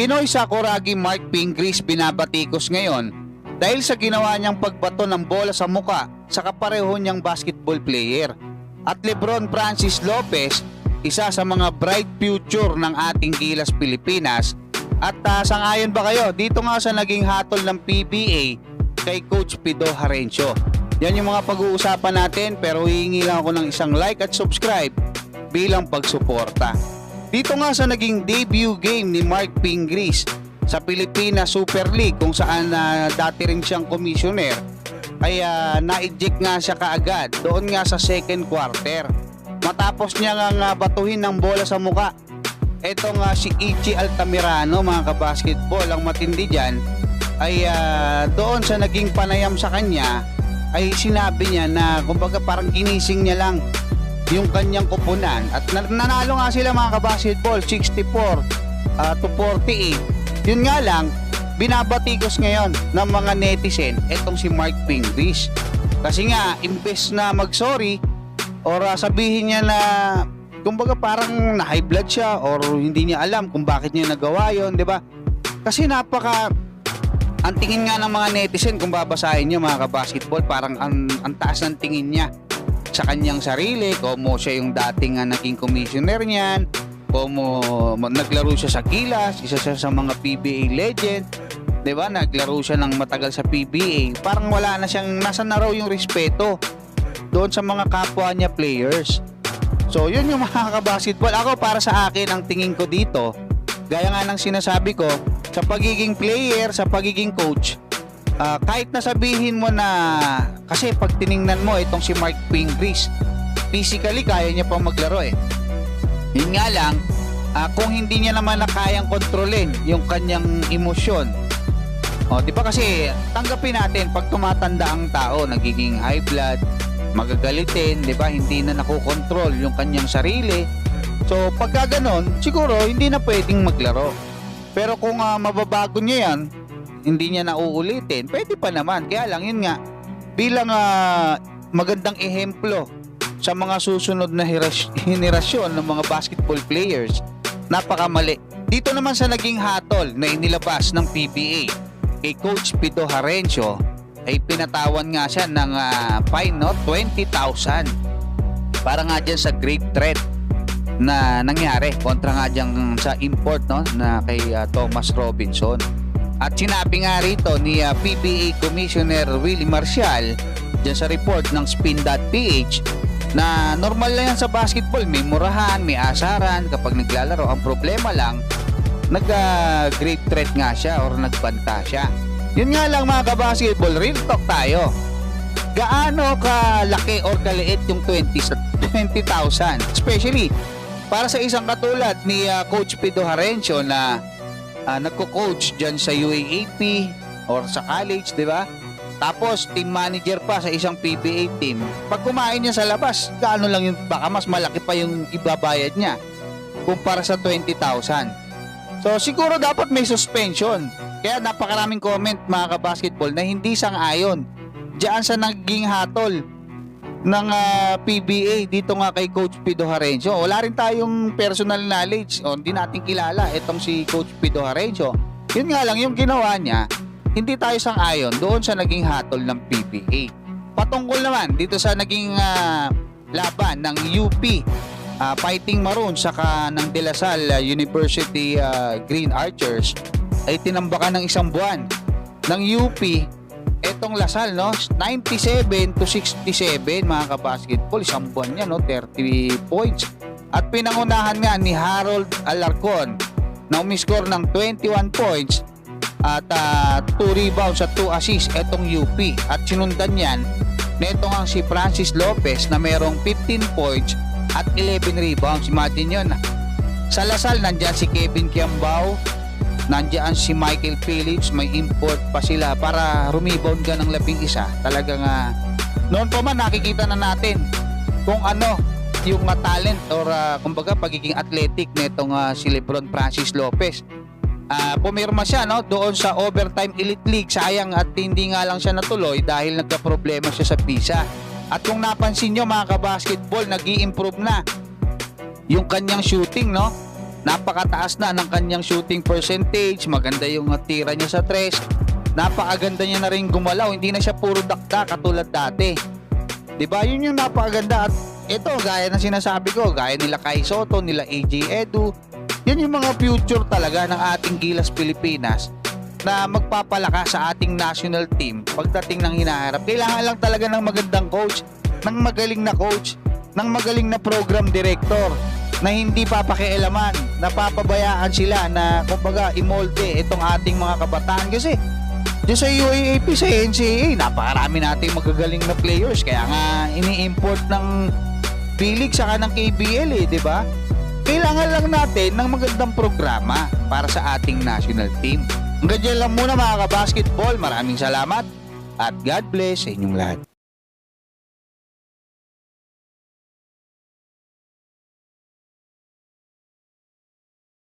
Pinoy Sakuragi Mark Pingris binabatikos ngayon dahil sa ginawa niyang pagbato ng bola sa muka sa kapareho niyang basketball player. At Lebron Francis Lopez, isa sa mga bright future ng ating Gilas Pilipinas. At sangayon ba kayo dito nga sa naging hatol ng PBA kay Coach Pido Harencio? Yan yung mga pag-uusapan natin, pero hihingi lang ako ng isang like at subscribe bilang pagsuporta. Dito nga sa naging debut game ni Mark Pingris sa Pilipinas Super League, kung saan dati rin siyang commissioner, ay na-eject nga siya kaagad doon nga sa second quarter. Matapos niya nga batuhin ng bola sa muka. Ito nga si Ichi Altamirano, mga kabasketball, ang matindi dyan ay doon sa naging panayam sa kanya ay sinabi niya na kumbaga parang ginising niya lang yung kanyang kupunan, at nanalo nga sila, mga kabasketball, 64 to 48. Yun nga lang, binabatikos ngayon ng mga netizen etong si Mark Pingris, kasi nga imbes na mag-sorry or sabihin niya na kumbaga parang na high blood siya or hindi niya alam kung bakit niya nagawa yon, di ba? Kasi ang tingin nga ng mga netizen, kung babasahin niyo, mga kabasketball, parang ang taas ng tingin niya sa kanyang sarili, como siya yung dating naging commissioner niyan, como naglaro siya sa Gilas, isa siya sa mga PBA legend, 'di ba? Naglaro siya ng matagal sa PBA. Parang wala na siyang, nasa na raw yung respeto doon sa mga kapwa niya players. So, yun yung mga kabasketball. Ako, para sa akin, ang tingin ko dito, gaya nga ng sinasabi ko, sa pagiging player, sa pagiging coach, kahit na sabihin mo na, kasi pag tiningnan mo itong si Mark Pingris, physically kaya niya pang maglaro eh. Yun nga lang, kung hindi niya naman na kayang kontrolin yung kanyang emosyon, di ba, kasi tanggapin natin pag tumatanda ang tao, nagiging high blood, magagalitin, di ba, hindi na nakokontrol yung kanyang sarili. So pagka ganon, siguro hindi na pwedeng maglaro. Pero kung mababago niya yan, hindi niya na uulitin, pwede pa naman. Kaya lang, yun nga, bilang magandang ehemplo sa mga susunod na henerasyon ng mga basketball players, napakamali. Dito naman sa naging hatol na inilabas ng PBA kay Coach Pido Harencio, ay pinatawan nga siya ng fine, 20,000 para nga dyan sa great threat na nangyari kontra nga dyan sa import, na kay Thomas Robinson. At sinabi nga rito ni PBA Commissioner Willie Marcial dyan sa report ng Spin.ph na normal lang yan sa basketball, may murahan, may asaran kapag naglalaro. Ang problema lang, nag-great threat nga siya or nagbanta siya. Yun nga lang, mga kabasketball, real talk tayo. Gaano kalaki or kaliit yung 20,000? Especially para sa isang katulad ni Coach Pido Harencio na nagko-coach dyan sa UAAP or sa college, di ba? Tapos team manager pa sa isang PBA team. Pag kumain niya sa labas, gaano lang yung, baka mas malaki pa yung ibabayad niya kumpara sa 20,000. So siguro dapat may suspension. Kaya napakaraming comment, mga kabasketball, na hindi sang-ayon diyan sa naging hatol ng PBA dito nga kay Coach Pido Harencio. Wala rin tayong personal knowledge, o hindi natin kilala itong si Coach Pido Harencio. Yun nga lang, yung ginawa niya, hindi tayo sang-ayon doon sa naging hatol ng PBA. Patungkol naman dito sa naging laban ng UP Fighting Maroon saka ng De La Salle University Green Archers, ay tinambakan ng isang buwan ng UP etong Lasal, 97 to 67, mga kabasketball. Isang buwan niya, 30 points. At pinangunahan nga ni Harold Alarcon na umiscore ng 21 points at 2 rebounds at 2 assists etong UP. At sinundan yan netong ang si Francis Lopez na merong 15 points at 11 rebounds. Imagine yun. Sa Lasal, nandyan si Kevin Kiambao, nandiyan si Michael Phillips, may import pa sila para rumebound ka ng 11. Talagang noon pa man nakikita na natin kung ano yung talent or kumbaga pagiging athletic netong si Lebron Francis Lopez. Pumirma siya doon sa Overtime Elite League. Sayang at hindi nga lang siya natuloy dahil nagka-problema siya sa visa. At kung napansin nyo, mga kabasketball, nag-i-improve na yung kanyang shooting, Napakataas na ng kanyang shooting percentage, maganda yung tira niya sa tres, napakaganda niya na rin gumalaw, hindi na siya puro dakda katulad dati. 'Di ba? Yun yung napakaganda. At ito, gaya ng sinasabi ko, gaya nila Kai Soto, nila AJ Edu, yan yung mga future talaga ng ating Gilas Pilipinas na magpapalakas sa ating national team pagdating ng hinaharap. Kailangan lang talaga ng magandang coach, ng magaling na coach, ng magaling na program director na hindi papakialaman, napapabayaan sila na kumbaga imolde itong ating mga kabataan. Kasi dyan sa UAAP, sa NCAA, napakarami nating magagaling na players, kaya nga ini-import ng P-League saka ng KBL di ba? Kailangan lang natin ng magandang programa para sa ating national team. Hanggang dyan lang muna mga kabasketball. Maraming salamat at God bless sa inyong lahat.